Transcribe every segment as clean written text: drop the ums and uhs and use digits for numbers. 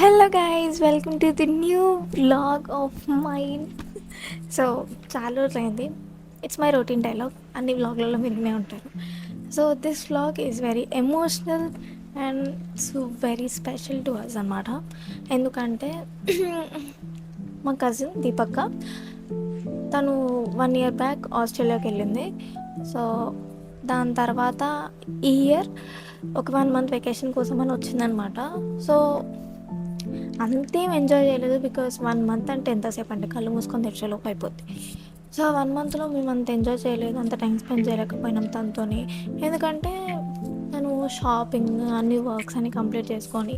Hello guys, welcome to the new vlog of mine. So చాలా రోజులైంది. It's my routine dialogue, అన్ని వ్లాగ్లలో వినే ఉంటారు. So this vlog is very emotional and so very special to us అనమాట. ఎందుకంటే మా కజిన్ దీపక్క తను 1 year బ్యాక్ ఆస్ట్రేలియాకి వెళ్ళింది. సో దాని తర్వాత ఈ ఇయర్ ఒక 1 month వెకేషన్ కోసం అని వచ్చిందనమాట. సో అంతేం ఎంజాయ్ చేయలేదు, బికాస్ 1 month అంటే ఎంతసేపు అంటే కళ్ళు మూసుకొని తెరిచేలోపు అయిపోద్ది. సో ఆ 1 monthలో మేము అంత ఎంజాయ్ చేయలేదు, అంత టైం స్పెండ్ చేయలేకపోయినాం తనతో. ఎందుకంటే తను షాపింగ్ అన్ని వర్క్స్ అన్ని కంప్లీట్ చేసుకొని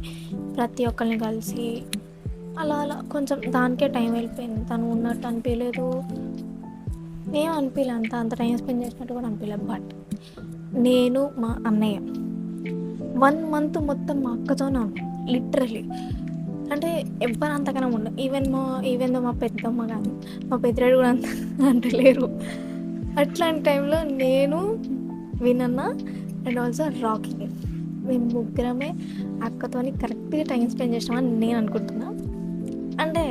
ప్రతి ఒక్కరిని కలిసి అలా అలా కొంచెం దానికే టైం వెళ్ళిపోయింది. తను ఉన్నట్టు అనిపించలేదు, ఏం అనిపించలేదు, అంత టైం స్పెండ్ చేసినట్టు కూడా అనిపించలేదు. బట్ నేను మా అన్నయ్య 1 month మొత్తం మా అక్కతోనే ఉన్నాం లిటరలీ. అంటే ఎవ్వరు అంతగానం ఉండదు. ఈవెన్ మా పెద్దమ్మ కానీ మా పెద్దరాడు కూడా అంత లేరు. అట్లాంటి టైంలో నేను, వినన్న అండ్ ఆల్సో రాకీ, మేము ముగ్గురమే అక్కతోని కరెక్ట్గా టైం స్పెండ్ చేసినామని నేను అనుకుంటున్నా. అంటే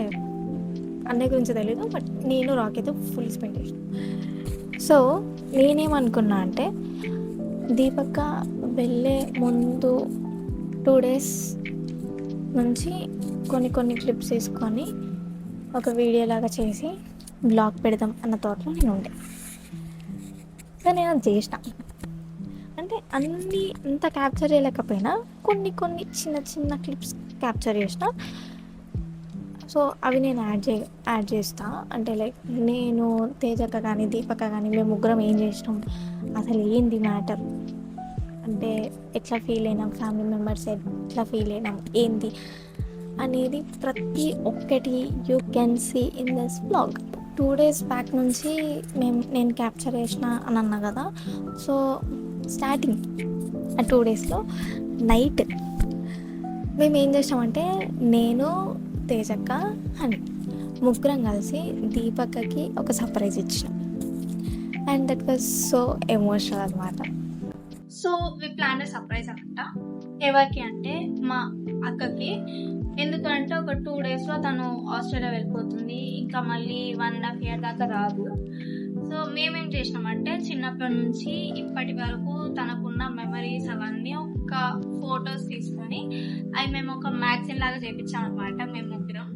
అన్నయ్య గురించి తెలీదు, బట్ నేను రాకీతో ఫుల్ స్పెండ్ చేసిన. సో నేనేమనుకున్నా అంటే దీపక్క వెళ్ళే ముందు 2 days నుంచి కొన్ని క్లిప్స్ తీసుకొని ఒక వీడియో లాగా చేసి బ్లాగ్ పెడదాం అన్న థాట్లో నేను ఉండే. సో నేను అది చేసిన. అంటే అన్నీ అంత క్యాప్చర్ చేయలేకపోయినా కొన్ని చిన్న క్లిప్స్ క్యాప్చర్ చేసిన. సో అవి నేను యాడ్ చేస్తా. అంటే లైక్ నేను, తేజక్క కానీ దీపక్క కానీ మేము ముగ్గురం ఏం చేసినాం, అసలు ఏంది మ్యాటర్, అంటే ఎట్లా ఫీల్ అయినాం, ఫ్యామిలీ మెంబర్స్ ఎట్లా ఫీల్ అయినాం, ఏంది అనేది ప్రతి ఒక్కటి you can see in this vlog. 2 days back నుంచి నేను క్యాప్చర్ చేసిన అని అన్నా కదా. సో స్టార్టింగ్ ఆ 2 daysలో నైట్ మేము ఏం చేసామంటే నేను, తేజక్క అని ముగ్గురం కలిసి దీపక్కకి ఒక సర్ప్రైజ్ ఇచ్చినాం. And that was so emotional అనమాట. సో వి ప్లాన్ సర్ప్రైజ్ అనమాట. ఎవరికి అంటే మా అక్కకి. ఎందుకంటే ఒక 2 daysలో తను ఆస్ట్రేలియా వెళ్ళిపోతుంది, ఇంకా మళ్ళీ 1.5 year దాకా రాదు. సో మేమేం చేసినామంటే చిన్నప్పటి నుంచి ఇప్పటి వరకు తనకున్న మెమరీస్ అవన్నీ ఒక ఫొటోస్ తీసుకొని అవి మేము ఒక మ్యాగజైన్ లాగా చేపించాం అనమాట మేము ముగ్గురం.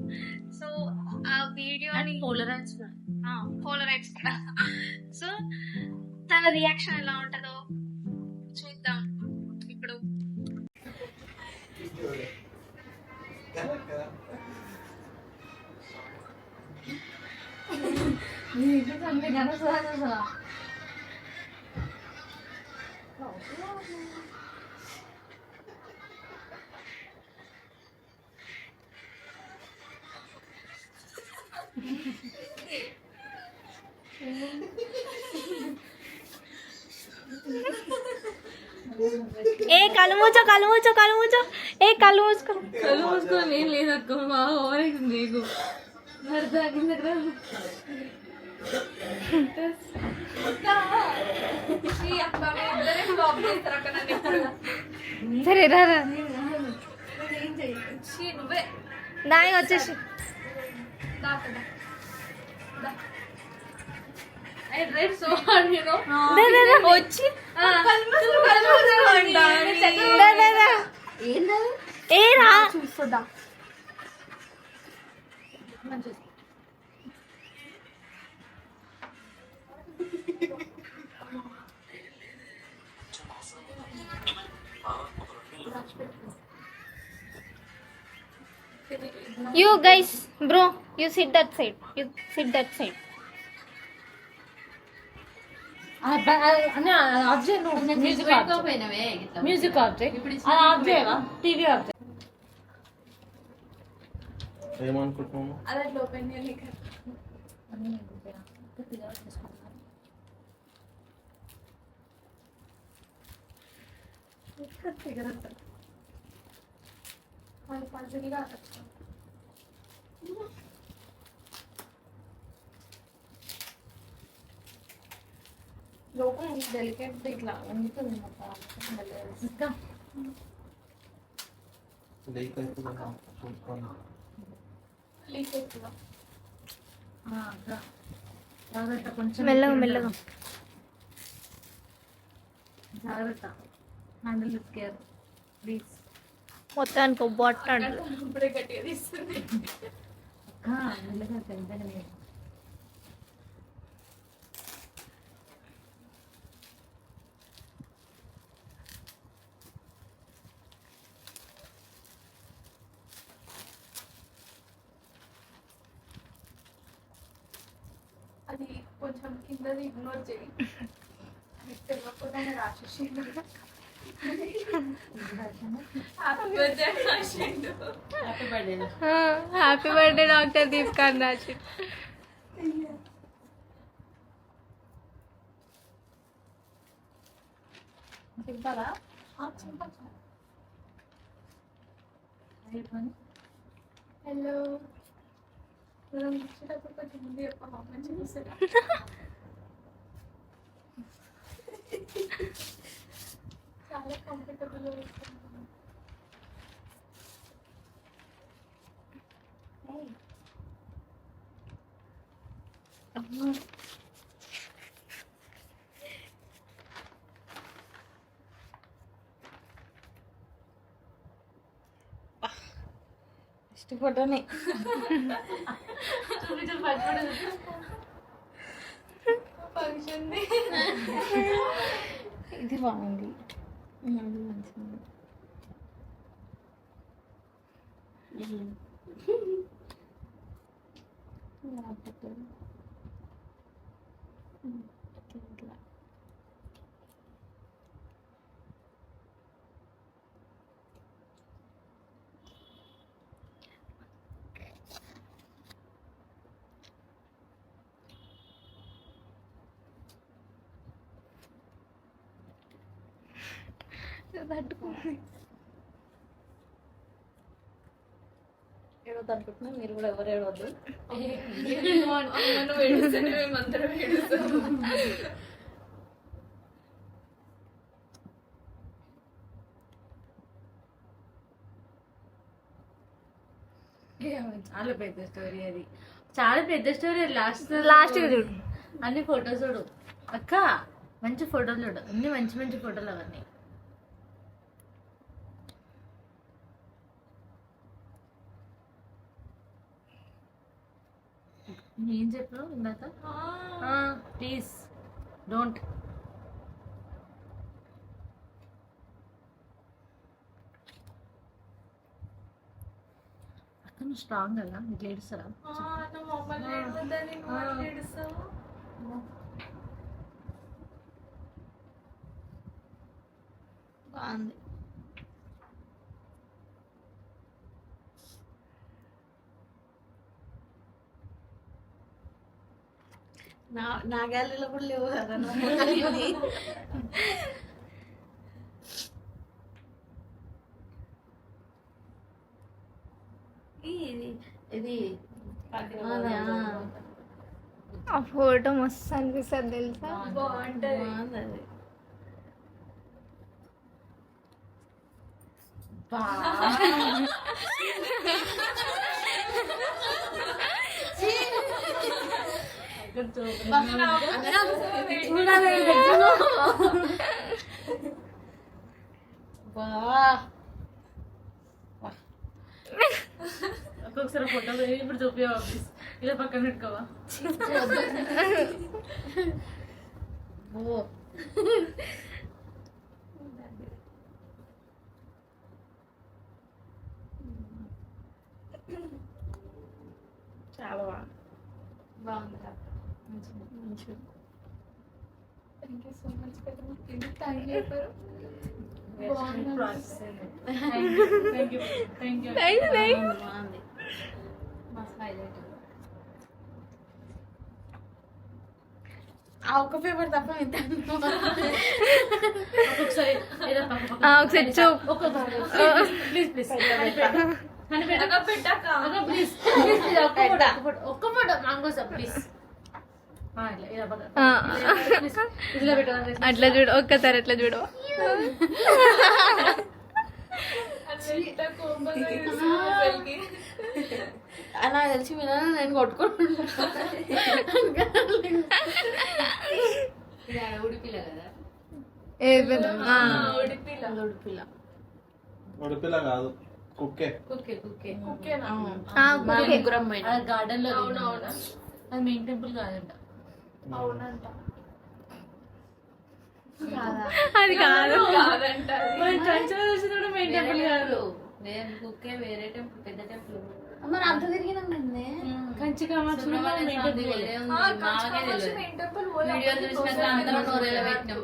సో ఆ వీడియోని పోలరైడ్స్ సో తన రియాక్షన్ ఎలా ఉంటుందో చూద్దాం ఇప్పుడు. ఏ కళ్ళు మూచో ఏ కళ్ళు మూసుకొని ఏం లేదక్క, బాగా ఓవర్ నీకు సరే రారా దాని వచ్చేసి వచ్చి ఏ రా చూస్తుందా. You guys, bro, you sit that side. Music object TV object ఏమనుకుంటున్నాము. అదే ఓపెన్ లోపల డెలికేట్ ఇట్లా వండుతుంది మొత్తం. లీక్ అవుతుంది చూసుకోండి. జాగ్రత్త, కొంచెం మెల్లగా మెల్లగా. జాగ్రత్త, హ్యాండిల్ విత్ కేర్ ప్లీజ్. మొత్తానికి బొట్టాడు. ఇప్పుడే గట్టిగా తీస్తుంది. మెల్లగా పెద్దగా. అది కొంచెం కిందది ఇగ్నోర్ చేయి. తెలియకుండా రాసేసి హ్యాపీ బర్త్డే డాక్టర్ దీపికా అని రాసి. చింపాలా? హలో మనం వచ్చేటప్పుడు కొంచెం ముందు చెప్పాలి మంచిగా వస్తుంది. చాలా కంఫర్టబుల్ ఫోటోనే ఫంక్షన్ ఇది బాగుంది, అది మంచిది. ఏడవద్దు అనుకుంటున్నా, మీరు కూడా ఎవరు ఏడవద్దు. నువ్వు ఏడుస్తే మేమందరం ఏడుస్తాము. చాలా పెద్ద స్టోరీ అది, చాలా పెద్ద స్టోరీ. లాస్ట్ చూడు. అన్ని ఫొటోస్ చూడు అక్క, మంచి ఫోటోలు చూడు, అన్ని మంచి మంచి ఫోటోలు అవన్నీ. ఏం చెప్పావు ఇందాక? Please don't. అక్క నువ్వు స్ట్రాంగ్ కదా, ఇట్లా ఏడుస్తారా? మమ్మల్ని ఏడవద్దని నువ్వు ఏడుస్తావు. బాగుంది. నా గ్యాలరీలో కూడా లేవు కదా. ఇది ఆ ఫోటో మస్తు అనిపిస్తుంది తెలుసా. బాగుంటది. ఒక్కొక్కసారి ఫోటో ఇప్పుడు చూపించవా ప్లీజ్, ఇలా పక్కన పెట్టుకోవా. చాలా బాగుంది. థ్యాంక్ యూ సో మచ్ కదా, ఎందుకు థ్యాంక్ చెప్పారు. ఒక పేపర్ తప్ప ఒకసారి ఒకసారి చూపు. ప్లీజ్ ప్లీజ్ ఒక్క ఫోటో మాంగోసా ప్లీజ్. అట్లా చూడు, ఒక్కసారి అట్లా చూడు. అలా తెలిసి మీద నేను కొట్టుకుంటున్నాను. ఉడిపిల్ల కదా, ఉడిపిల్ల ఉడిపిల్ల కాదు, కుక్కే. ముగ్గురం గార్డెన్ లో అది మెయిన్ టెంపుల్ కాదంట. అది కాదు, కంచెలో చూసింది కూడా మెయిన్ టెంపుల్ కాదు. నేను కుక్కే వేరే టెంపుల్, పెద్ద టెంపుల్. మరి అంత తిరిగినా కంచి కామాక్షి మెయిన్ టెంపుల్ వేరే ఉంది. మాకే తెలియదు. వీడియో చూసినాక అందరం నోరేలా పెట్టినాం,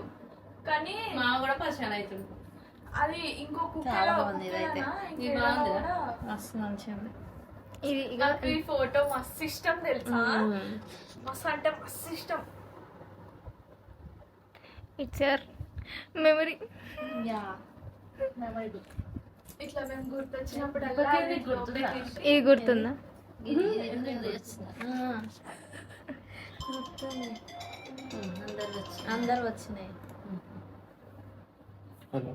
కానీ మా కూడా పరిచయం అవుతుంది. అది ఇంకో చాలా బాగుంది ఇదైతే. ఇది బాగుంది కదా, మస్తు మంచిగా ఉంది. ఇది నాకు ఈ ఫోటో మస్తు ఇష్టం తెలుసా, మస్తు అంటే మస్తు ఇష్టం. It's your memory. ఇట్లా మేము గుర్తొచ్చినప్పుడు ఇది గుర్తుందా? అందరు వచ్చినాయి. హలో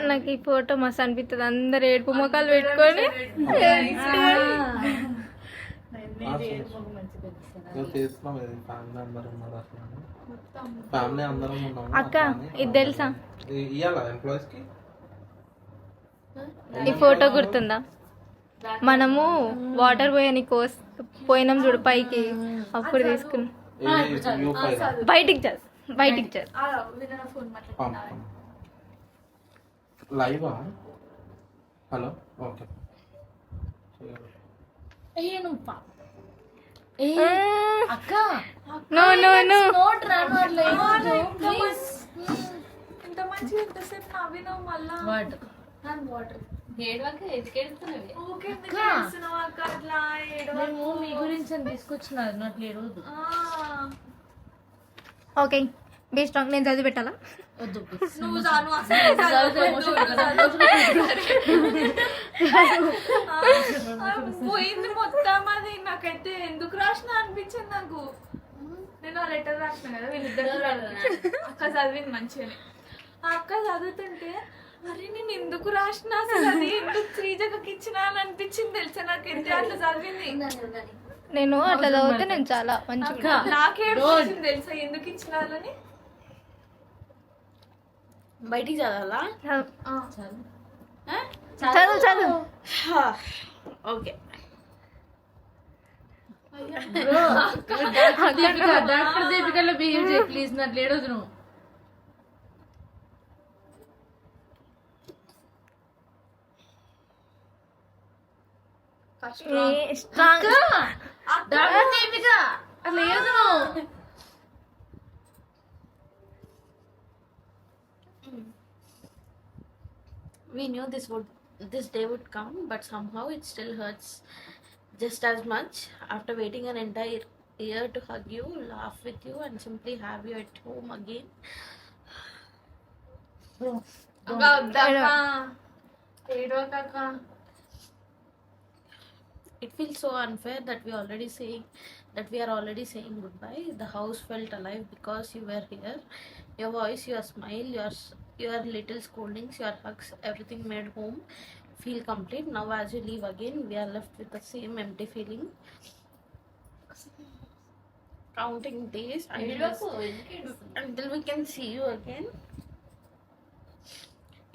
నాకు ఈ ఫోటో మస్తు అనిపిస్తుంది, అందరు ఏడుపు ముఖాలు పెట్టుకొని. చేస్తున్నాం, ఇది ఫ్యామిలీ అందరం ఉన్నారు, అసలు ఫ్యామిలీ అందరం ఉన్నాము. అక్క, ఇది తెలుసా? ఇయ్యాలా ఎంప్లాయీస్ కి? ఈ ఫోటో గుర్తుందా? మనము వాటర్ పోయినాం చూడు పైకి, అప్పుడు తీసుకున్నాం. బయటికి చల్, బయటికి చల్. లైవా? Hello, okay. అక్క నో నో నో, ఇంత మంచిగా ఎంతసేపు నవ్వినావు మళ్ళా. వాటర్ మేము మీ గురించి అని తీసుకొచ్చినారు, అట్లా ఏడవద్దు. Okay be strong. నేను చదివి పెట్టాలా? వద్దు, నువ్వు పోయింది మొత్తం. అది నాకైతే ఎందుకు రాసిన అనిపించింది నాకు. నేను ఆ లెటర్ రాసిన కదా వీళ్ళిద్దరు, అక్క చదివింది మంచిగానే. ఆ అక్క చదువుతుంటే అరే నేను ఎందుకు రాసిన, అసలు అది ఎందుకు శ్రీజకి ఇచ్చిన అని అనిపించింది తెలుసా నాకైతే. అట్లా చదివింది. నేను అట్లా చదివితే నేను చాలా మంచిగా. నాకే తెలుసా ఎందుకు ఇచ్చినారని. బయటికి చదవాలా? చదువు చదువు. ఓకే. డాక్టర్ దీపికలో బిహేవ్ చేయి ప్లీజ్, నాకు లేడోదు నువ్వు. స్ట్రాంగ్. డాక్టర్ దీపిక అట్లా లేదు నువ్వు. We knew this day would come, but somehow it still hurts just as much. After waiting an entire year to hug you, laugh with you, and simply have you at home again. It feels so unfair that we are already saying goodbye. The house felt alive because you were here. Your voice, your smile, your little scoldings, your hugs, everything made home feel complete. Now as you leave again, we are left with the same empty feeling. Counting days until we can see you again.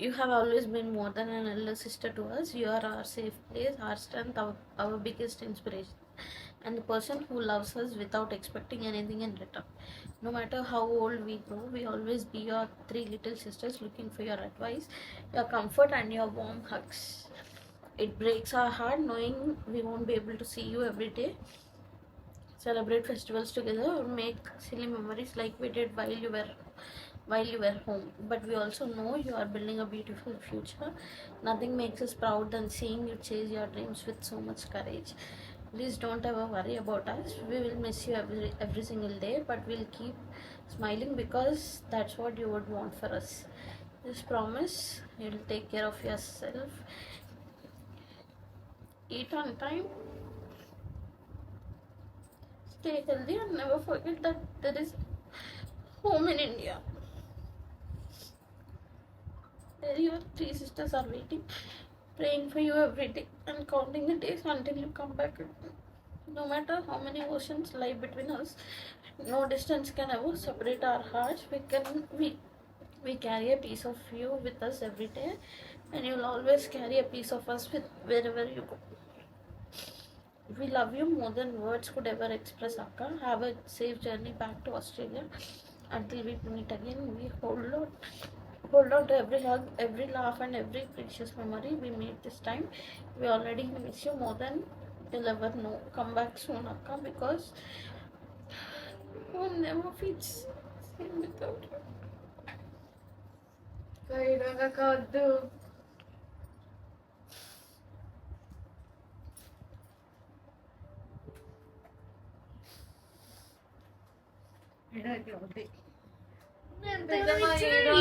You have always been more than an elder sister to us. You are our safe place, our strength, our biggest inspiration, and the person who loves us without expecting anything in return. No matter how old we grow, we always be your three little sisters looking for your advice, your comfort, and your warm hugs. It breaks our heart knowing we won't be able to see you every day, celebrate festivals together, or make silly memories like we did while you were home. But we also know you are building a beautiful future. Nothing makes us proud than seeing you chase your dreams with so much courage. Please don't ever worry about us. We will miss you every single day, but we'll keep smiling because that's what you would want for us. Just promise you'll take care of yourself, eat on time, stay healthy, and never forget that there is home in India. where your 3 sisters are waiting, praying for you every day and counting the days until you come back. No matter how many oceans lie between us, no distance can ever separate our hearts. We carry a piece of you with us every day, and you'll always carry a piece of us with wherever you go. We love you more than words could ever express, Akka. Have a safe journey back to Australia. Until we meet again, we hold on to every hug, every laugh, and every precious memory we made this time. We already miss you more than you'll ever know. Come back soon, Akka, because one never feels same without you. వద్దు.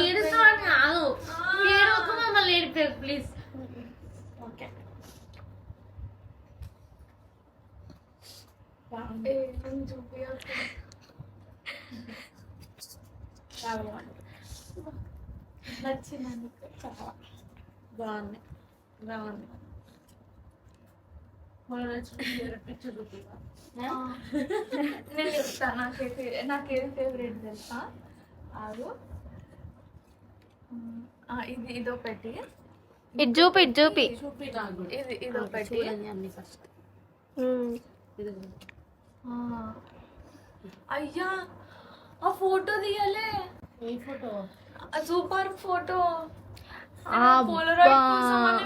ఏడుస్తాను కాదు, ఏడవకు మమ్మల్ని ఏడిపేది please. Okay నచ్చింది. బాగుంది బాగుంది. నేను చెప్తా నాకేది ఫేవరెట్ తెలుసా? ఆగు. ఇది ఇదొకటి, ఇటు చూపి ఇదొకటి. అన్ని ఫస్ట్ అయ్యా ఆ ఫోటో తీయలే, ఏ ఫోటో? సూపర్ ఫోటో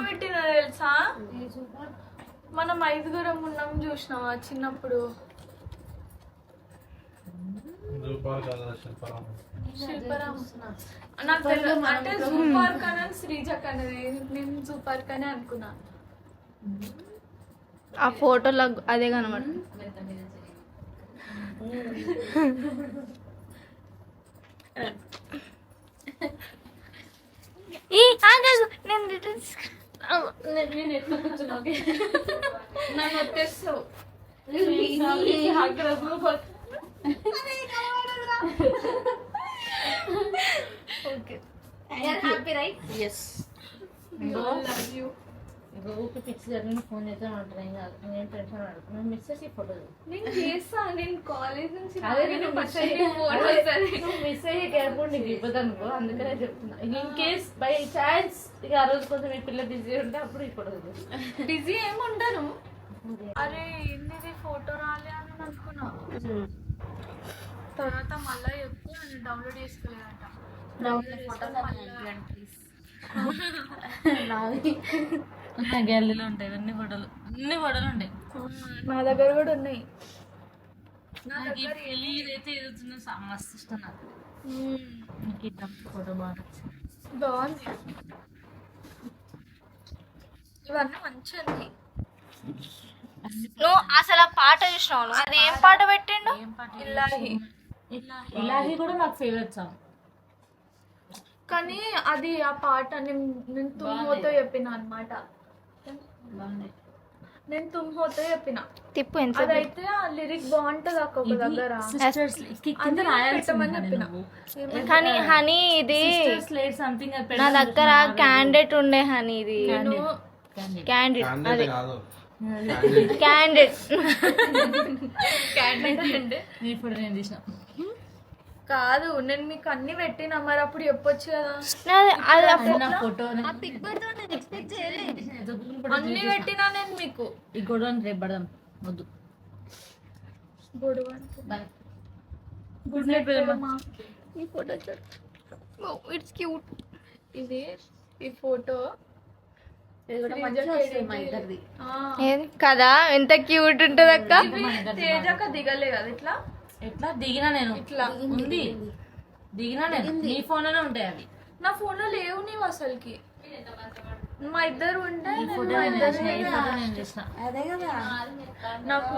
పెట్టిన తెలుసా? మనం 5 ఉన్నాం చూసినావా చిన్నప్పుడు? శిల్పరామ్ నాకు తెలియదు, అంటే సూపర్ కన్నా శ్రీజ కన్నది, నేను సూపర్ కనే అనుకున్నా. ఆ ఫోటోలో అదే కనమాట. నేను ఎట్లా కూర్చున్నా? నన్ను వచ్చేస్తావు. Okay, happy right? Yes. Love you. ఊరికి పిచ్చి జరిగిన ఫోన్ చేస్తే ఉంటుంది, ఏం కాదు. నేను టెన్షన్ పడకు, నేను మిస్ చేసి ఫోటో నేను చేస్తా, నేను కాలేజ్ నుంచి మిస్ అయ్యే కేర్ఫోన్ నీకు ఇవ్వదు అనుకో, అందుకనే చెప్తున్నా. ఇన్ కేస్ బై ఛాన్స్ ఇక ఆ రోజు కొంచెం ఈ పిల్ల బిజీ ఉంటే అప్పుడు ఈ ఫోటో బిజీ ఏముంటాను. అరే ఇది ఫోటో రాలే అని అనుకున్నా, తర్వాత మళ్ళీ చెప్తే నేను డౌన్లోడ్ చేసుకోలేదట. నా గ్యాలరీలో ఉంటాయి అన్ని ఫోటోలు ఉంటాయి. నా దగ్గర కూడా ఉన్నాయి. ఇదైతే ఎదుగుతున్న మస్తు ఇష్టం నాకు. నీకు ఇద్దాం ఫోటో బాగా బాగుంది. ఇవన్నీ మంచిగా ఉన్నాయి. నువ్వు అసలు ఆ పాట చూసినావు? అది ఏం పాట పెట్టిండు? ఇలాహి కూడా నాకు ఫేవరెట్ సాంగ్. కానీ అది ఆ పాట నేను తుమ్హోతో చెప్పిన అనమాట. నేను తుమ్హోతో చెప్పిన తిప్పు ఎంత అదైతే ఆ లిరిక్ బాగుంటది ఒక దగ్గర పెట్టమని చెప్పిన. కానీ హనీ ఇది నా దగ్గర క్యాండిడేట్ ఉండే హనీ, ఇది క్యాండిడేట్ అదే క్యాండిడేట్ అంటే కాదు, నేను మీకు అన్ని పెట్టినా, మరి అప్పుడు చెప్పొచ్చు కదా. అన్ని పెట్టినా నేను మీకు. ఈ గొడవ రేపు పడదాం, వద్దు. గొడవ గుడ్ నైట్ ఈ ఫోటో ఇట్స్ క్యూట్. ఇది ఈ ఫోటో కదా, ఎంత క్యూట్ ఉంటుంది అక్క. తేజక దిగలే కదా ఇట్లా. ఎట్లా దిగినా నేను ఇట్లా ఉంది, దిగినా నేను. నీ ఫోన్ లోనే ఉంటాయి అవి, నా ఫోన్ లో లేవు నీవు అసలుకి. మా ఇద్దరు ఉంటే నాకు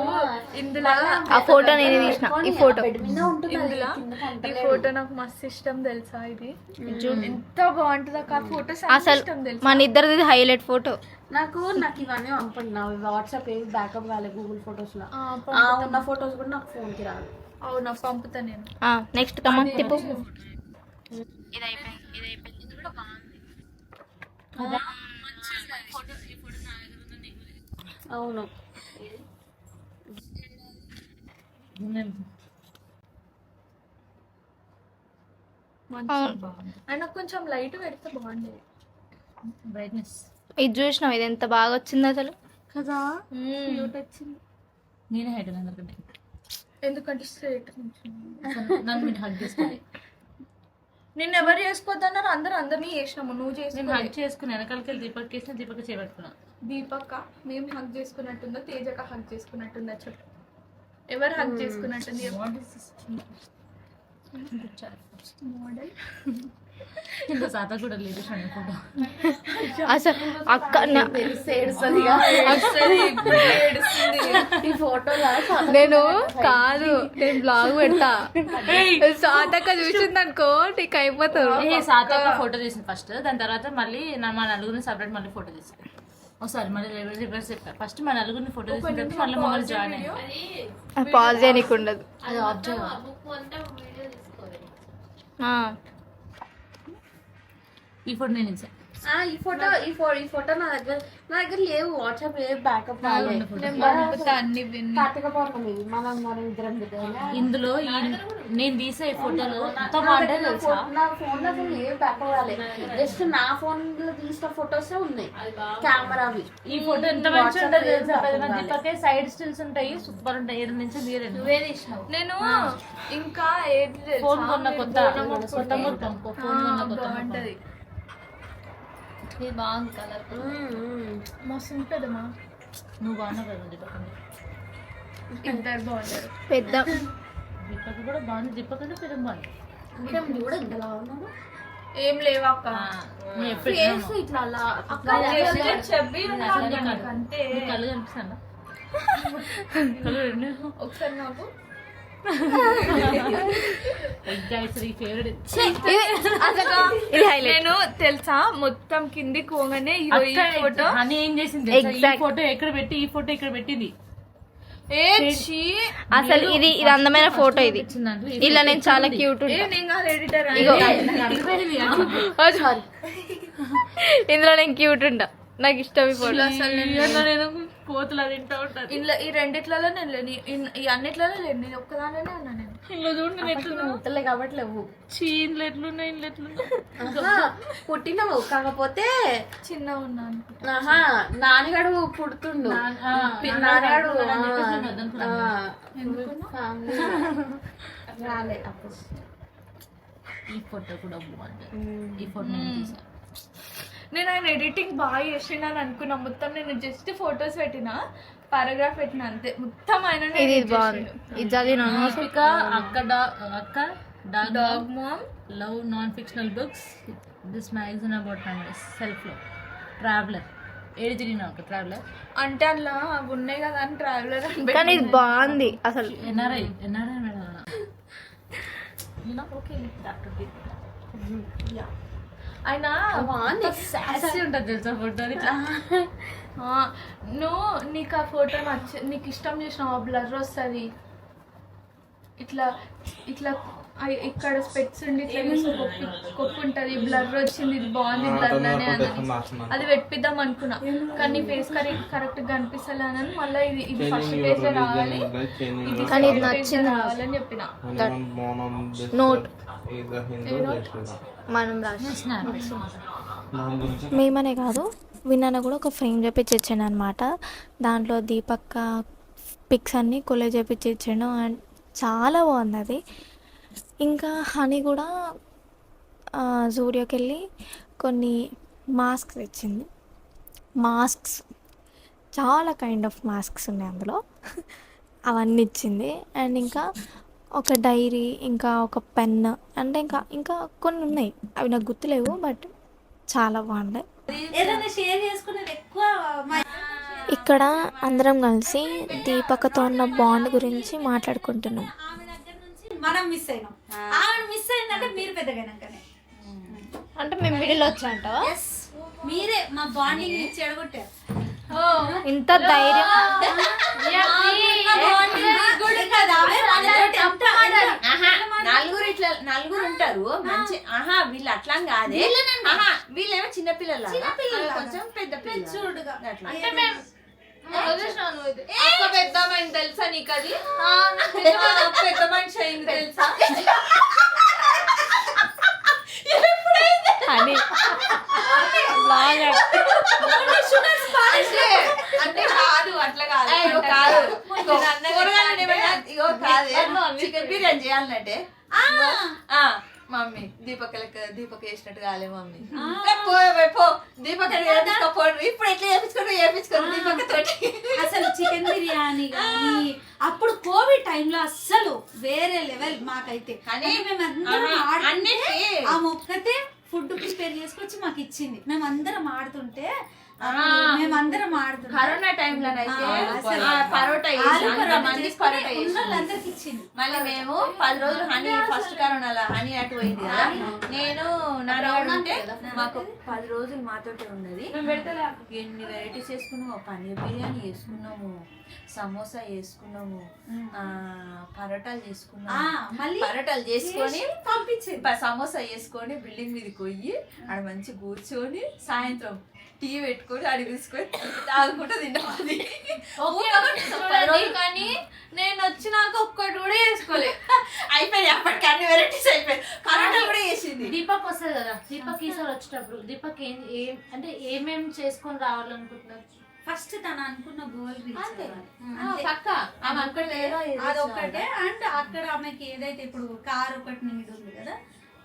ఇందులో ఆ ఫోటో నేను తీసిన. ఈ ఫోటో ఇందులో ఈ ఫోటో నాకు మస్తు ఇష్టం తెలుసా. ఇది ఎంత బాగుంటుంది ఆ ఫోటో, అసలు ఇష్టం తెలుసా. మన ఇద్దరిది హైలైట్ ఫోటో. నాకు ఇవన్నీ పంపండి, వాట్సాప్ ఏవి బ్యాకప్ కాలేదు గూగుల్ ఫొటోస్ లో. ఉన్న ఫొటోస్ కూడా నాకు ఫోన్ కి రాదు. అవునా, పంపుతా నేను. నెక్స్ట్ కమన్ తిప్పు. అవును. అయినా కొంచెం లైట్ పెడితే బాగుండేది బ్రైట్నెస్ ఇది చూసినావు ఇది ఎంత బాగా వచ్చింది అసలు కదా. క్యూట్ వచ్చింది నేనే హైట్ అందరికంటే. ఎందుకంటే స్ట్రైట్ నన్ను మీరు హగ్ చేసుకోండి. నిన్ను ఎవరు చేసుకోవద్దన్నారు అందరినీ చేసినాము నువ్వు నేను చేసుకో హగ్ చేసుకుని వెనకాలకి వెళ్ళి దీపక్ వేసిన దీపక్ చేపట్టుకున్నా. దీపక్క మేము హగ్ చేసుకున్నట్టుందో తేజక హగ్ చేసుకున్నట్టుందా చెప్పు ఎవరు హగ్ చేసుకున్నట్టుంది మోడల్ ఇంత సాత కూడా లేదు ఫోటో. అసలు అక్క ఈ ఫోటోలో నేను కాదు నేను బ్లాగ్ పెడతా సాతక్క చూసింది అనుకో నీకు అయిపోతావు. సాత ఫోటో తీసిన ఫస్ట్, దాని తర్వాత మళ్ళీ మా నలుగురిని సపరేట్ మళ్ళీ ఫోటో తీసాను. ఒకసారి మళ్ళీ రివర్స్ చెప్పాను. ఫస్ట్ మా నలుగురిని ఫోటో తీసిన తర్వాత మళ్ళీ మమ్మల్ని జాయిన్ అయ్యాను. పాజ్ చేయనీకు ఉండదు. అది ఆబ్జెక్ట్. ఈ ఫోటో నేను ఇచ్చాను. ఈ ఫోటో నా దగ్గర లేవు. వాట్సాప్ లేవు, బ్యాకప్ అన్ని కార్తీక పౌర్ణమి మనం ఇద్దరం దిగాలి. ఇందులో నేను తీసే ఈ ఫోటోలు ఎంత బాగుంటాయి తెలుసా. నా ఫోన్ లో అసలు ఏం బ్యాకప్ రాలేదు. జస్ట్ నా ఫోన్ లో తీసిన ఫొటోస్ ఉన్నాయి కెమెరావి. ఈ ఫోటో ఎంత మంచిగా ఉంటుంది తెలుసా. దీపకే సైడ్ స్టిల్స్ ఉంటాయి, సూపర్ ఉంటాయి. 7 నుంచి నువ్వే తీసినావు. నేను ఇంకా ఏది ఫోన్ కొన్న కొత్త బాగుంటది. ఇది బాగుంది కలర్ మస్తు ఉంటుందమ్మా. నువ్వు బాగున్నావు కదా దీపక్. ఇద్దరు బాగుంటారు. పెద్ద దీపక్ కూడా బాగుంది. దీపక్ అంటే పెద్ద బాగుంది. కూడా ఇంతలా ఉన్నాను. ఏం లేవు అక్క ఫేస్ ఇట్లా అలా చెప్పి కళ్ళు కనిపిస్తాను. కళ్ళు రెండు ఒకసారి నాకు నేను తెలుసా మొత్తం కింది కోగానే ఫోటో అని ఏం చేసింది. ఈ ఫోటో ఎక్కడ పెట్టి ఈ ఫోటో ఇక్కడ పెట్టింది. అసలు ఇది అందమైన ఫోటో. ఇది ఇలా నేను చాలా క్యూట్ ఎడిటర్ ఇందులో నేను క్యూట్ ఉంటా. నాకు ఇష్టం ఈ ఫోటో. నేను కోతులు తింటా ఉంటాను. ఇంట్లో ఈ రెండిట్లలో నేను లేని ఈ అన్నిట్లలో లేను. నేను ఒక్కదానిలోనే ఉన్నా. నేను ఇంట్లో చూడు నేను ఎట్లా ముత్తలే కాబట్టి లేవు. ఇంట్లో ఎట్లున్నాయి ఇంట్లో ఎట్లున్నాయి. పుట్టినవు కాకపోతే చిన్న ఉన్నాను. నాన్నగాడు పుడుతుండు. నాన్నగాడు రాలే. ఈ ఫోటో కూడా బాగుంటుంది. ఈ ఫోటో నేను తీసాను. నేను ఆయన ఎడిటింగ్ బాగా చేసిండని అనుకున్నా. మొత్తం నేను జస్ట్ ఫొటోస్ పెట్టిన, పారాగ్రాఫ్ పెట్టిన అంతే. మొత్తం ఆయన ఇది బాగుంది. ఇది చదివినా అక్క dog mom love non fictional books. This magazine about memories. Self love. Traveller. ఏడు తిరిగినా ఒక ట్రావెలర్ అంటే అలా అవి ఉన్నాయి కదా అని ట్రావెలర్ అని. కానీ ఇది బాగుంది అసలు. NRI madam. ఓకే ఆయన ఉంటుంది తెలుసా ఫోటో. నువ్వు నీకు ఆ ఫోటో నీకు ఇష్టం చేసినావు. బ్లర్ వస్తుంది ఇట్లా ఇట్లా ఇక్కడ స్పెట్స్ ఉండి ఇట్లా కొప్పు ఉంటుంది. బ్లర్ వచ్చింది. ఇది బాగుంది బ్లర్ అనే అది పెట్టిద్దాం అనుకున్నా. కానీ ఫేస్ కరెక్ట్ గా కనిపిస్తలేనని మళ్ళీ ఇది ఫస్ట్ పేజ్ లో రావాలి, కానీ ఇది నచ్చింది రావాలని చెప్పిన. నోట్ మనం మేమనే కాదు విన్నాను కూడా ఒక ఫ్రేమ్ చేపించి ఇచ్చాను అనమాట. దాంట్లో దీపక్క పిక్స్ అన్నీ కొలే చేపించి ఇచ్చాను. అండ్ చాలా బాగుంది అది. ఇంకా హనీ కూడా జూడియోకి వెళ్ళి కొన్ని మాస్క్స్ తెచ్చింది. మాస్క్స్ చాలా కైండ్ ఆఫ్ మాస్క్స్ ఉన్నాయి అందులో. అవన్నీ ఇచ్చింది. అండ్ ఇంకా ఒక డైరీ, ఇంకా ఒక పెన్, అంటే ఇంకా కొన్ని ఉన్నాయి. అవి నాకు గుర్తులేవు, బట్ చాలా బాగున్నాయి. ఇక్కడ అందరం కలిసి దీపకతో ఉన్న బాండ్ గురించి మాట్లాడుకుంటున్నాం. మనం మిస్ అయినాం. ఆవిడ మిస్ అయిందంటే మీరు పెద్దగానే అంటే మేము మిడిల్ వచ్చాంట. మీరే మా బాండింగ్ చెడగొట్టారు. ఇంత ధైర్యం నలుగురు ఉంటారు మంచి. ఆహా వీళ్ళు అట్లా కాదే. ఆహా వీళ్ళేమో చిన్నపిల్లలు కొంచెం పెద్ద పిల్లలు అట్లా. పెద్దమని తెలుసా నీకు అది? పెద్ద మనిషి అయింది తెలుసా? అని బాగా అంటే కాదు అట్లా కాదు కాదు ఇగో కాదే చికెన్ బిర్యానీ చేయాలంటే మమ్మీ దీపక్ వేసినట్టు కాలే మమ్మీ. పో దీపక్ ఇప్పుడు ఎట్లా చేపించుకోరు దీపక్ తోటి. అసలు చికెన్ బిర్యానీ కానీ అప్పుడు కోవిడ్ టైంలో అస్సలు వేరే లెవెల్ మాకైతే. కానీ అన్నిటికీ ఆ మొక్కతే ఫుడ్ ప్రిపేర్ చేసుకొచ్చి మాకు ఇచ్చింది. మేమందరం ఆడుతుంటే కరోనా టైంలో అయితే పరోటా అందరికి ఇచ్చింది. మళ్ళీ మేము 10 రోజులు హనీ ఫస్ట్ కరోనాలో హనీ అటు పోయింది కదా. నేను నాన్నగారు ఉంటే మాకు 10 రోజులు మాతోటే ఉన్నది. ఎన్ని వెరైటీస్ వేసుకున్నాము. పన్నీర్ బిర్యానీ వేసుకున్నాము, సమోసా వేసుకున్నాము, పరోటాలు చేసుకున్నాము. మళ్ళీ పరోటాలు చేసుకొని పంపించింది. సమోసా వేసుకొని బిల్డింగ్ మీదకి పోయి ఆడ మంచి కూర్చొని సాయంత్రం టీ పెట్టుకొని అడిగి తీసుకొని తాగుకుంటూ తిన్నాం. కానీ నేను వచ్చినాక ఒక్కటి కూడా వేసుకోలేదు. అయిపోయింది అప్పటికి అన్ని వెరైటీస్ అయిపోయాయి. కరోనా కూడా వేసింది. దీపక్ వస్తుంది కదా, దీపక్ ఈసారి వచ్చేటప్పుడు దీపక్ ఏం అంటే ఏమేమి చేసుకొని రావాలనుకుంటున్నారు? ఫస్ట్ తను అనుకున్న గోల్ అదొక్కటే. అండ్ అక్కడ ఆమెకి ఏదైతే ఇప్పుడు కార్ ఒకటి నీడ్ ఉంది కదా,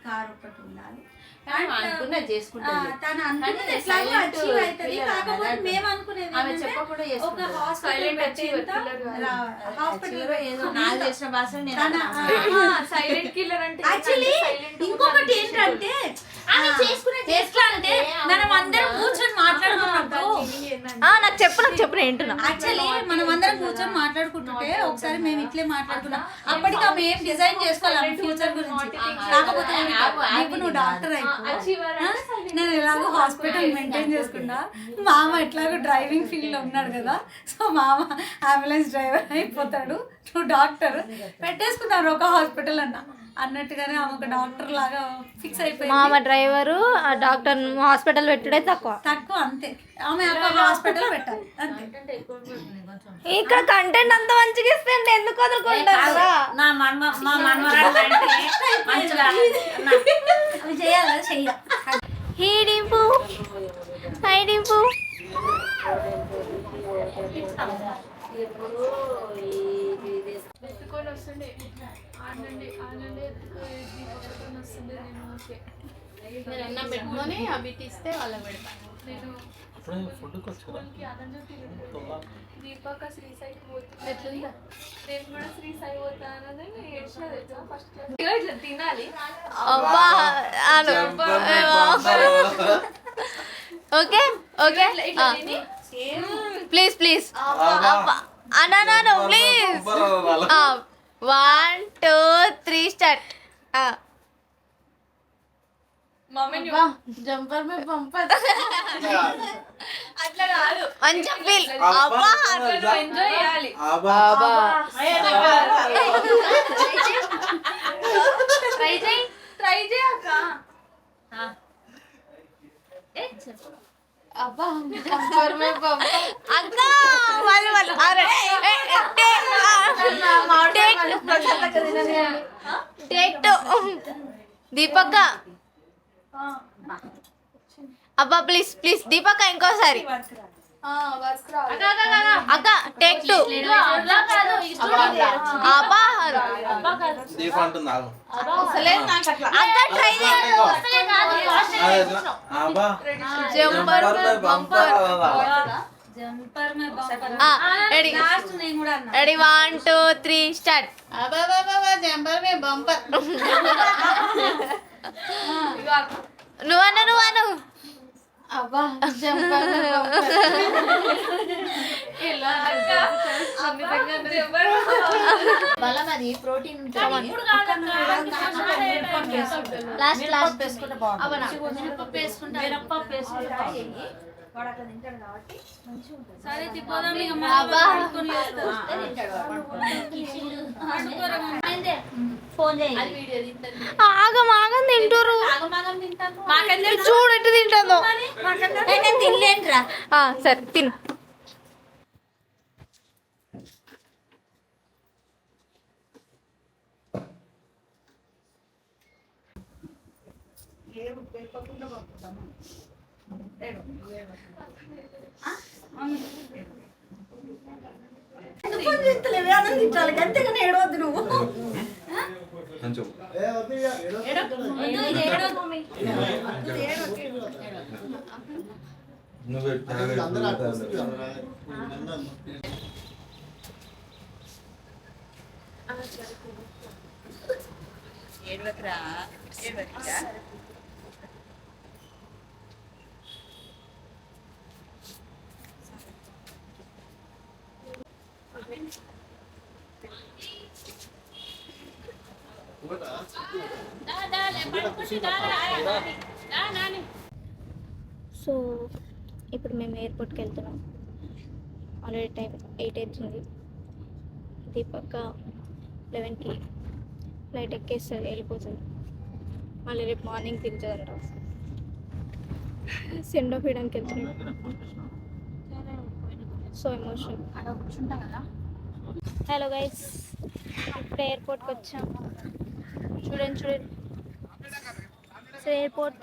కార్ ఒకటి ఉండాలి. తను అనుకున్నది ఎట్లాగో అచీవ్ అవుతుంది. కాకపోతే మేము అనుకునేది ఒక హాస్పిటల్ సైలెంట్ కిల్లర్ అంటే యాక్చువల్లీ ఇంకొకటి ఏంటంటే ఎట్లా అంటే మనం అందరం కూర్చొని మాట్లాడుకున్నప్పుడు నాకు చెప్పు ఏంటున్నా. యాక్చువల్లీ మనం అందరం కూర్చొని మాట్లాడుకుంటుంటే ఒకసారి మేము ఇట్లే మాట్లాడుకున్నాం. అప్పటికి ఆమె ఏం డిజైన్ చేసుకోవాలి ఫ్యూచర్ గురించి. కాకపోతే నువ్వు డాక్టర్ అయిపో, నేను ఎలాగో హాస్పిటల్ మెయింటైన్ చేసుకున్నా. మామ ఎట్లాగో డ్రైవింగ్ ఫీల్డ్ లో ఉన్నాడు కదా, సో మామ అంబులెన్స్ డ్రైవర్ అయిపోతాడు, నువ్వు డాక్టర్ పెట్టేసుకున్నారు ఒక హాస్పిటల్ అన్నట్టుగానే ఆమె ఒక డాక్టర్ లాగా ఫిక్స్ అయిపోయింది. మామ డ్రైవరు డాక్టర్ హాస్పిటల్ పెట్టుడే తక్కువ అంతే. ఆమె హాస్పిటల్ పెట్టాలి అంతే. ఇక్కడ కంటెంట్ అంత మంచిగా ఇస్తే ఎందుకు వదులుకుంటారు? అవి చేయాలి చెయ్యాలి. హీడింపు హైడింపు మీరు అన్నం పెట్టుకొని అవి తీస్తే వాళ్ళకి పెడతాను. దీపక శ్రీసాయికి పోతుంది. ఎట్లుందా? నేను కూడా శ్రీసాయి పోతానని ఏడ్చినా ఫస్ట్ ఇట్లా తినాలి. ఓకే ఓకే ప్లీజ్ ప్లీజ్ అన్నాను please. 1 2 3 start. Jumper May bumper అట్లా కాదు, మంచి ఫీల్. ఎంజాయ్ చేయాలి. ట్రై చేయక అబ్బా జంపర్ మే పంపర్ అక్క వాళ్ళు అరే టేక్ దీపక్క అబ్బా ప్లీజ్ ప్లీజ్ దీపక్క ఇంకోసారి అక్క టేక్ 2 అబ్బా అక్క try jumper bumper ready ready 1 2 3 start. Jumper మే బంపర్ నువ్వు అబ్బా జంపర్ మే బంపర్ బలం అది ప్రోటీన్ ఉంటుంది. లాస్ట్ మినపప్పు వేసుకుంటే వాడు అట్లా తింటాడు కాబట్టి మంచిగా ఉంటుంది. సరే తిప్పదాం ఇక ఫోన్ చేయి. ఆగం తింటారు చూడు ఎట్టు తింటాను. నేను తినలేనురా. సరే తిను. అంతేగానే ఏడవద్దు నువ్వు. ఏడవకురా. సో ఇప్పుడు మేము ఎయిర్పోర్ట్కి వెళ్తున్నాం. ఆల్రెడీ టైం 8 అవుతుంది. దీపక్క 11కి ఫ్లైట్ ఎక్కేస్తుంది, వెళ్ళిపోతుంది. మళ్ళీ రేపు మార్నింగ్ తిరుగుతుందంట. సెండ్ ఆఫ్ ఇవ్వడానికి వెళ్తున్నాం. So emotion. హలో గైస్, ఇప్పుడు ఎయిర్పోర్ట్కి వచ్చాం. చూడండి. So airport.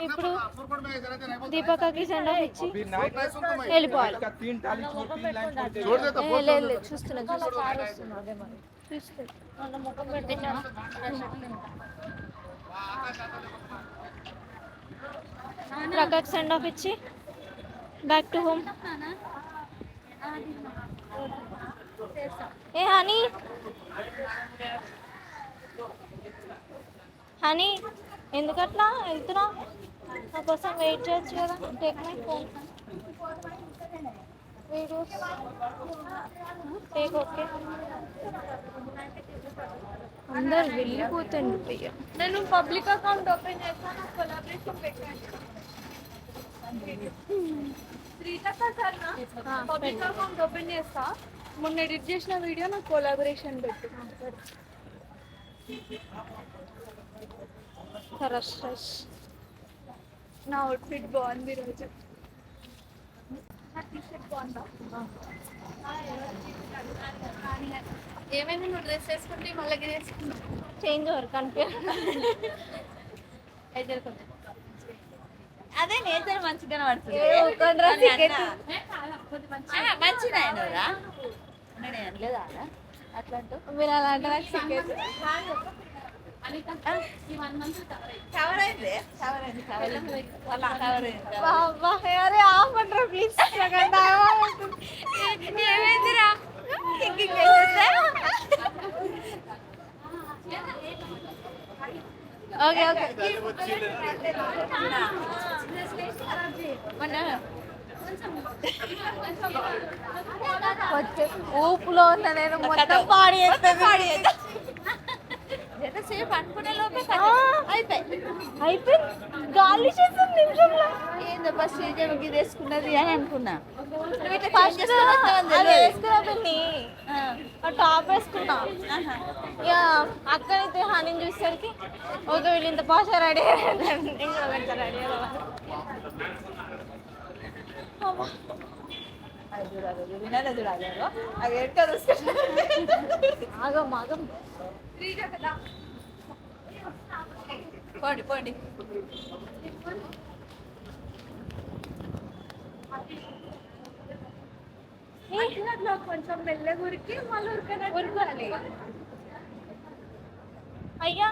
ఇప్పుడు దీపకకి సెండ్ ఆఫ్ ఇచ్చి వెళ్ళిపోవాలి. లేదు చూస్తున్నా. ప్రకాకి సెండ్ ఆఫ్ ఇచ్చి back to home. A honey ఎందుకట్లా వెళ్తున్నా? నా కోసం వెయిట్ చేయొచ్చు కదా. Take my phone videos take. Okay, అందరు వెళ్ళిపోతుంది. నేను పబ్లిక్ అకౌంట్ ఓపెన్ చేస్తాను, కొలాబరేషన్ పెట్టాను. పబ్లిక్ అకౌంట్ ఓపెన్ చేస్తా. మొన్న ఎడిట్ చేసిన వీడియో నాకు కొలాబరేషన్ పెట్టు. నా అవుట్ఫిట్ బాగుంది రోజు. ఏమైనా నువ్వు డ్రెస్ వేసుకుంటే మళ్ళీ వేసుకున్నా చేంజ్ ఓవర్ కనిపించ. అదే నేచర్ మంచిగానే పడుతుంది. మంచిగా అయినరా లేదా అట్లా మీరు అలా అంటే నాకు సిగ్గేది. అరే ఆపండ్రా ప్లీజ్. ఏమైందిరా? ఓకే ఊపులో ఉన్న నేను మొత్తం పాడి ఎంతసేపు అనుకునే లోపే అయిపోయింది. గాలి చేస్తుంది నిమిషంలో. ఏందబ్బా శ్రీదేవికి వేసుకున్నది అని అనుకున్నా. టాప్ వేసుకున్నా. ఇక అక్కడైతే హనీ చూసేసరికి ఓకే వీళ్ళు ఇంత పాష రెడీ ఇంకా రెడీ ఆగం పోండి కొంచెం మెల్లగురికి మళ్ళీ ఉరకాలి. అయ్యా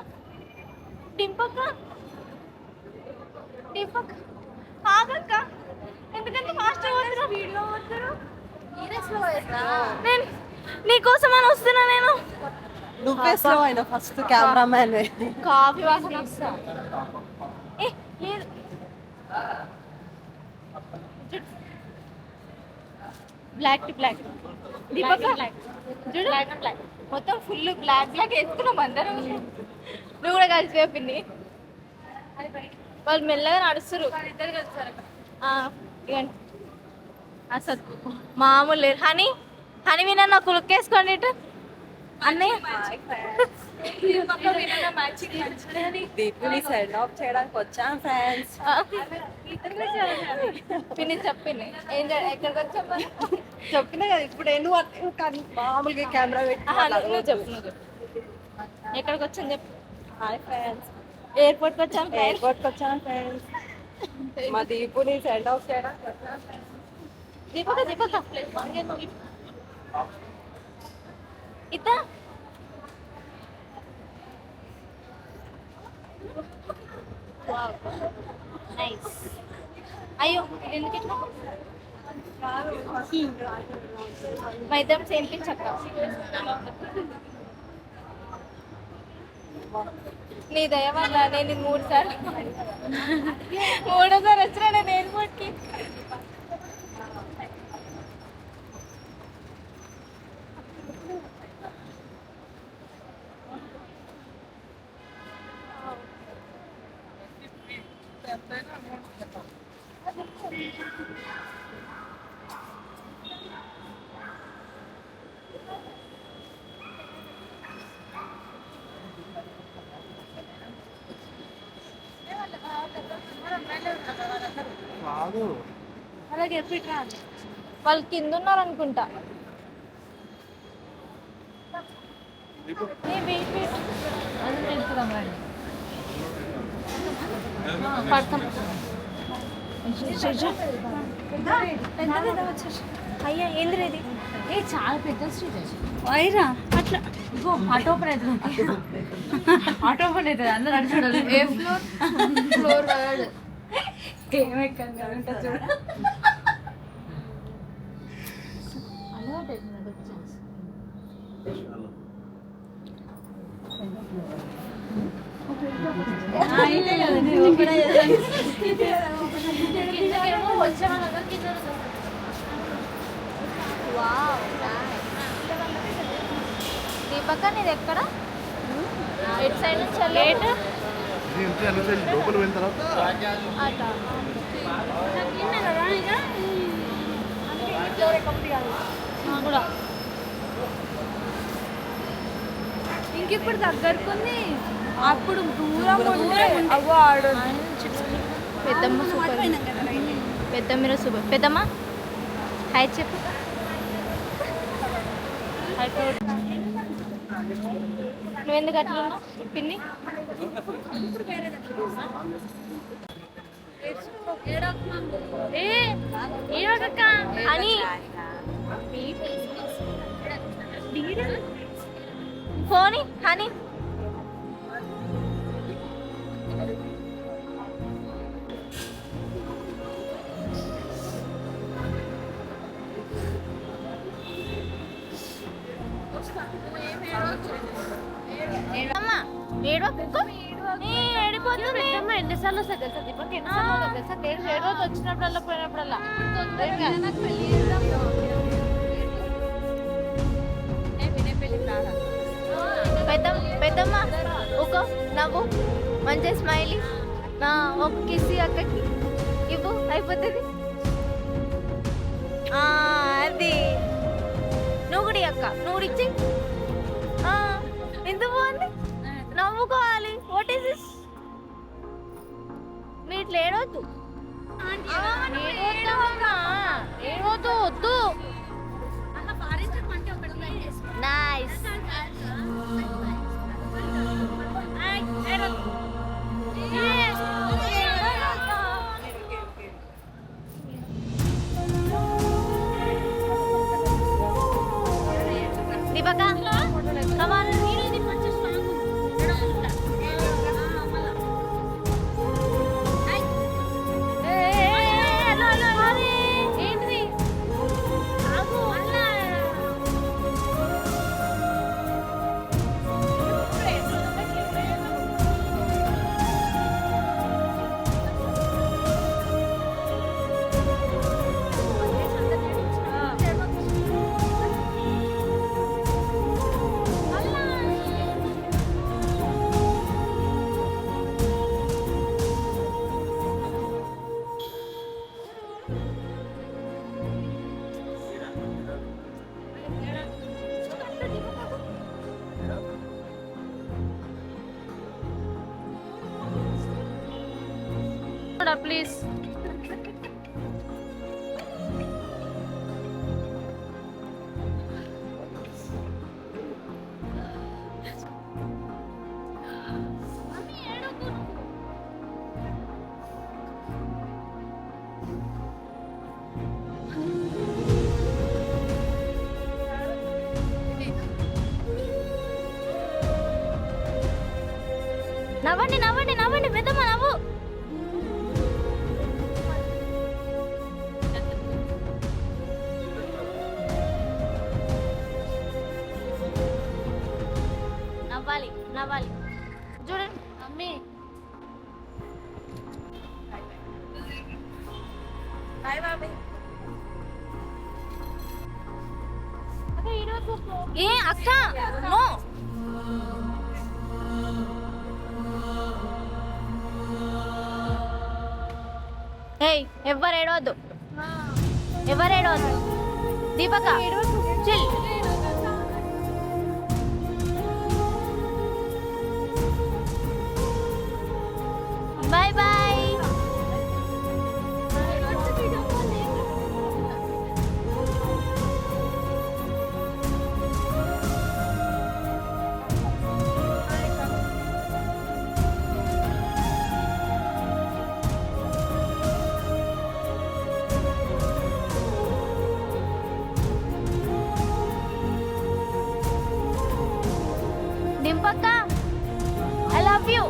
డింపక్క ఆగక్క. ఎందుకంటే ఫాస్ట్గా వస్తున్నా. వీడియో వస్తారు. నేను నీకోసం అని వస్తున్నా. నేను నువ్వే స్లో అయినా ఫస్ట్ కెమెరామ్యాన్. కాఫీ వాసన వస్తా. లేదు బ్లాక్ టు బ్లాక్. దీపక్ చూడు మొత్తం ఫుల్ బ్లాక్ వేసుకున్నాం అందరం. నువ్వు కూడా కలిసి పిన్ని. వాళ్ళు మెల్లగా నడుస్తారు. ఇవ్వండి అసలు మామూలు లేరు. హనీ హనీ వినా నాకు లుక్ వేసుకోండి ఇటు అన్నయ్య. దీపుని సెండ్ ఆఫ్ చేయడానికి వచ్చాం ఫ్రెండ్స్. పిన్ని చెప్పింది ఎక్కడికి వచ్చామా చెప్పినా కదా ఇప్పుడు మామూలుగా కెమెరా పెట్టి నువ్వు చెప్పు ఎక్కడికి వచ్చాను చెప్పు. హాయ్ ఫ్రెండ్స్, ఎయిర్పోర్ట్కి వచ్చాం. ఎయిర్పోర్ట్కి వచ్చాను ఫ్రెండ్స్. మా దీపుని సెండ్ ఆఫ్ చేయడానికి వచ్చాను. దీపక దీపక ఇత నైస్. అయ్యో ఎందుకు ఇట్లా మా ఇద్దరం సేమ్ పిచ్ అక్క. నీ దయ వల్ల నేను 3 సార్లు 3సారి వచ్చినా నేను ఎయిర్పోర్ట్కి. కాదు అలాగే ఎప్పుడు వాళ్ళు కింద ఉన్నారు అనుకుంటా. పడతాం. అయ్యా ఏంద్ర ఇది చాలా పెద్ద స్ట్రీట్ వైరా అట్లా ఆటో ఓపెన్ అవుతుంది. ఆటో ఓపెన్ అవుతుంది అందరూ అటు చూడాలి. ఏ ఫ్లోర్ ఫ్లోర్ వాడు ఏమెక్కంగా ఉంటుంది చూడ. అయితే కదా నేను కూడా వచ్చే వాళ్ళందరూ కింద దీపక నీది ఎక్కడ ఎటు సైడ్ నుంచి లేట్ లోపల పోయిన తర్వాత అట కూడా ఇంకిప్పుడు దగ్గరకుంది. అప్పుడు దూరం ఉండే అవ్వ ఆడు పెద్దమ్మ సూపర్. పెద్దమ్మ సూపర్. పెద్దమ్మ హాయ్ చెప్పు. నువ్వెందుకు అట్లా ఉన్నావు పిన్ని? అని ఫోన్ హనీ ఎన్నిసార్లు వస్తాయి తెలుసా దీపక్? ఎన్నిసార్లు తెలుసా? నేను 7 రోజు వచ్చినప్పుడల్లా పోయినప్పుడల్లా పెద్దమ్మ ఒక నవ్వు మంచి స్మైలీ ఒక కిసి అక్కకి ఇవ్వు అయిపోతుంది. అది నువ్వు కూడా అక్క నువ్వు కూడా ఇచ్చి ఎంత బాగుంది. నవ్వుకోవాలి. What is this? మీరు ఇట్లా ఏడవద్దు ఏడవద్దు వద్దు. నైస్. దీపక కమాన్. ఏంటిది కూడా ప్లీజ్. నవ్వండి నవ్వండి నవ్వండి పెద్దమ్మ నవ్వు. నవ్వాలి నవ్వాలి. చూడండి మమ్మీ. ఏ అక్క నో. ఏయ్ ఎవ్వరు ఏడవద్దు, ఎవరు ఏడవద్దు. దీపక చిల్. Bye bye. డింపక్క ఐ లవ్ యూ.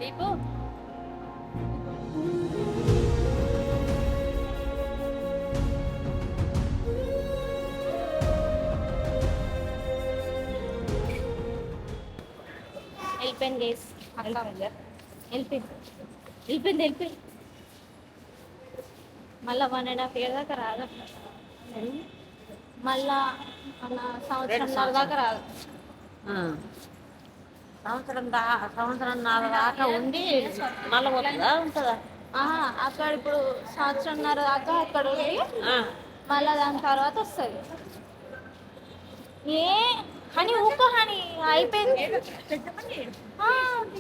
దీపు వెళ్ళిపోయింది గేస్. వెళ్ళిపోయింది. మళ్ళా 1.5 year దాకా రాదు. మళ్ళా మన సంవత్సరం దాకా రాదు. సంవత్సరంన్నర దాకా ఉండి మళ్ళీ పోతుందా ఉంటుందా? అక్కడ ఇప్పుడు 1.5 దాకా అక్కడ ఉండి మళ్ళా దాని తర్వాత వస్తుంది. ఏ హనీ ఊకో హనీ అయిపోయింది.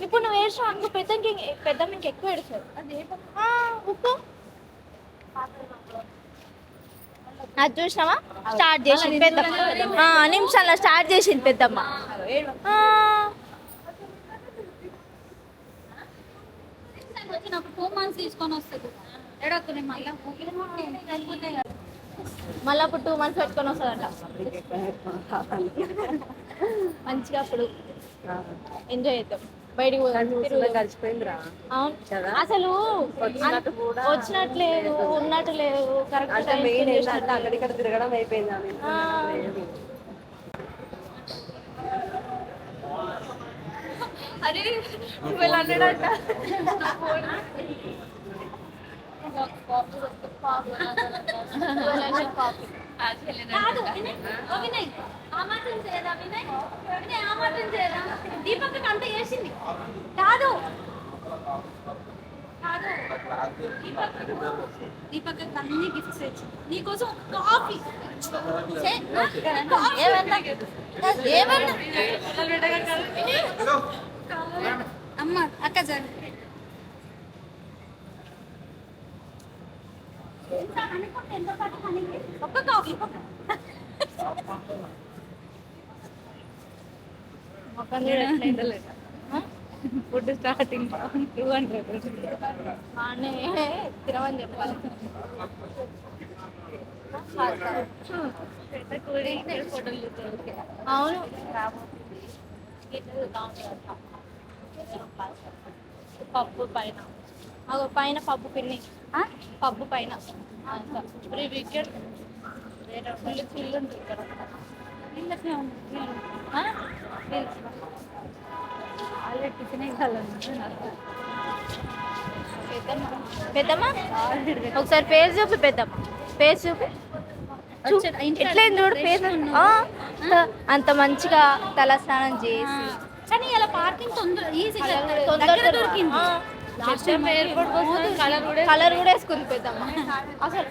ఇప్పుడు నువ్వు ఏడ్చావు అనుకో పెద్దమ్మ ఇంకెక్కువ ఏడుస్తుంది. ఊకో. అది చూసినావా స్టార్ట్ చేసింది పెద్దమ్మ. నిమిషాల్లో స్టార్ట్ చేసింది పెద్దమ్మ. నాకు 4 months తీసుకొని వస్తుంది. ఎడొక్కునే మళ్ళీ అప్పుడు 2 months పెట్టుకొని వస్తుందంట. మంచిగా అప్పుడు ఎంజాయ్ చేద్దాం, బయటికి కలిసిపోయిందిరా. అవును అసలు వచ్చినట్లేదు, ఉన్నట్టు లేదు. కరెక్ట్ మెయిన్ ఏంటంటే అక్కడిక్కడ తిరగడం అయిపోయింది. అరే 1200 అంట. దీపక్ అంత చేసింది కాదు. దీపక్ అన్ని గిఫ్ట్స్ తెచ్చింది నీకోసం. కాఫీ అమ్మ అక్క జరు ఒక్క కాఫీ. ఫుడ్ స్టార్టింగ్ 200 బాగానే తినమని చెప్పాలి. అవును పప్పు పైన పైన పప్పు పిన్ని పప్పు పైన ఇప్పుడు వీకెండ్ ఫుల్ చిల్లు ఉంటుంది ఇక్కడ. ఆల్రెడీ టిఫిన్ కాలం పెద్దమ్మ ఒకసారి పేరు చూపి పెద్దమ్మ, పేరు చూపి. ఎట్లా చూడు పేరు. అంత మంచిగా తల స్నానం చేసి కానీ ఇలా పార్కింగ్ తొందర తొందరగా దొరికింది. కలర్ కూడా వేసుకుంది పెద్దమ్మ అసలు.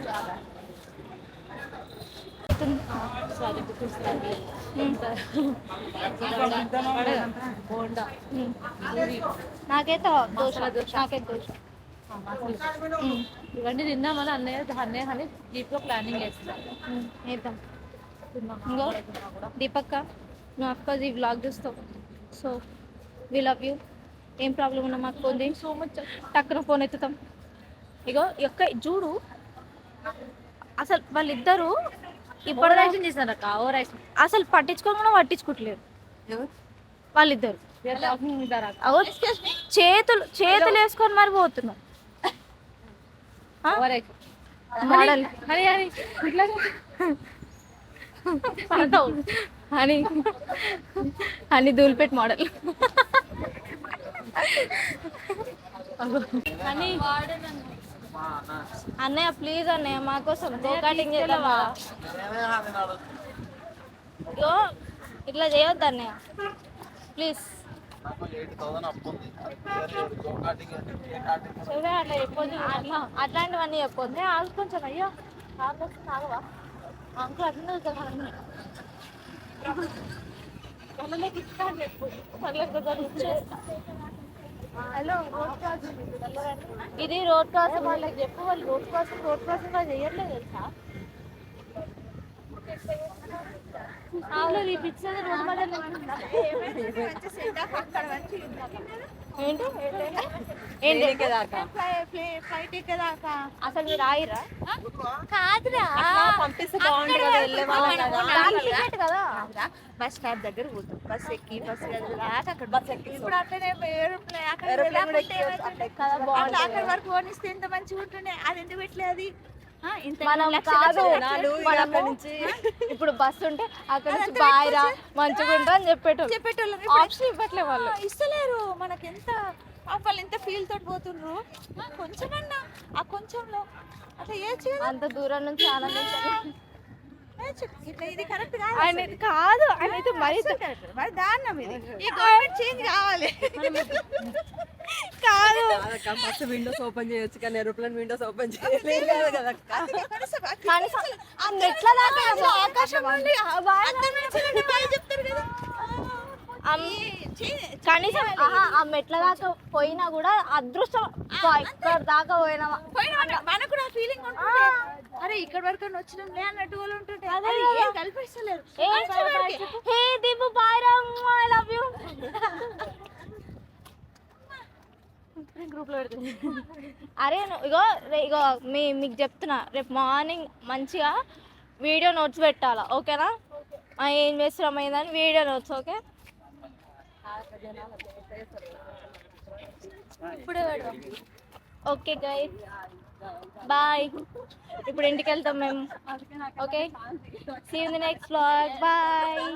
నాకైతే దోశ, నాకైతే దోశ. ఇవన్నీ తిన్నామని అన్నయ్య అని జీప్లో ప్లానింగ్ చేస్తున్నాను. వేద్దాం. ఇంకో దీపక్క, నువ్వు అఫ్కోర్స్ ఈ వ్లాగ్ చూస్తావు, సో వి లవ్ యూ. ఏం ప్రాబ్లం ఉన్నా మాకు ఫోన్ చేయి, సో మచ్ టక్కున ఫోన్ ఎత్తుతాం. ఇగో యొక్క చూడు, అసలు వాళ్ళిద్దరూ ఇప్పుడు యాక్షన్ చేశారు అక్క, ఓవర్ యాక్షన్. అసలు పట్టించుకోకుండా పట్టించుకోవట్లేరు వాళ్ళిద్దరు. అగో చేతులు వేసుకొని మరి పోతున్నారు. Over action. మోడల్ హని హని ఇట్లా అని ధూల్పేట్ మోడల్. అని అన్నయ్య ప్లీజ్ అన్నయ్య మా కోసం కటింగ్ చేద్దామా? ఇగో ఇట్లా చేయొద్దు అన్నయ్య ప్లీజ్. చూడే అట్లా చెప్పొద్దు, అట్లాంటివన్నీ చెప్పొద్దు. ఆగు కొంచెం, అయ్యో ఆగవా అంకుల్ అట్లనే హలో, ఇది రోడ్ క్రాసింగ్. వాళ్ళకి చెప్పు, వాళ్ళు రోడ్ క్రాసింగ్ వాళ్ళు చేయట్లేదు తెలుసా? ఈ పిక్చర్ రోడ్ మధ్య ఏంటి ఫ్లైట్ ఎక్కేదాకా అసలు మీరు ఆగిరా? కాదురా, పంపిస్తే బాగుంటుంది కదా, వెళ్ళే వాళ్ళం కదా. బస్ స్టాప్ దగ్గర పోతాం, బస్ ఎక్కి బస్ అక్కడ బస్ ఎక్కి ఇప్పుడు అట్లనే అక్కడ వరకు పోనిస్తే ఎంత మంచిగా ఉంటుండే. అది ఎందుకు పెట్టలేదు? అది మనం కాదు, ఇప్పుడు బస్సు ఉంటే అక్కడ నుంచి బాయిరా మంచిగా ఉంటా అని చెప్పేటోళ్ళు ఆప్షన్ ఇవ్వట్లే వాళ్ళు. ఇస్తలేరు మనకి. ఎంత వాళ్ళు ఎంత ఫీల్ తోటి పోతుండ్రు. కొంచెమన్నా ఆ కొంచెంలో అట్లా ఏడ్చి అంత దూరం నుంచి ఆనందించాలి. ఇట్లా ఇది కరెక్ట్ ఆయన కాదు, ఆయన అయితే మరీ మరి దారుణం ఇది. ఈ గవర్నమెంట్ చేంజ్ కావాలి. కాదు, బస్సు విండోస్ ఓపెన్ చేయొచ్చు కానీ ఏరోప్లేన్ విండోస్ ఓపెన్ చేయలేదు కదా. ఆ మెట్ల దాకా ఆకాశం నుండి చెప్తారు కదా. కనీసం ఆ మెట్ల దాకా పోయినా కూడా అదృష్టం ఇక్కడ దాకా పోయినా మనకు నా ఫీలింగ్ ఉంటుంది. అరే ఇక్కడ వరకు వచ్చినాం లే అన్నట్టు వాళ్ళు ఉంటుంటే ఏం కల్పిస్తలేరు. హే దీపు బాయ్ రా, ఐ లవ్ యూ. గ్రూప్ లో పెడుతుంది. అరే ఇగో మీకు చెప్తున్నా, రేపు మార్నింగ్ మంచిగా వీడియో నోట్స్ పెట్టాలా, ఓకేనా? ఏం చేస్తున్నాం అయిందని వీడియో నోట్స్, ఓకే? ఇప్పుడే పెడదాం. Okay guys, bye. ఇప్పుడు ఇంటికి వెళ్తాం మేము, okay? See you in the next vlog, bye.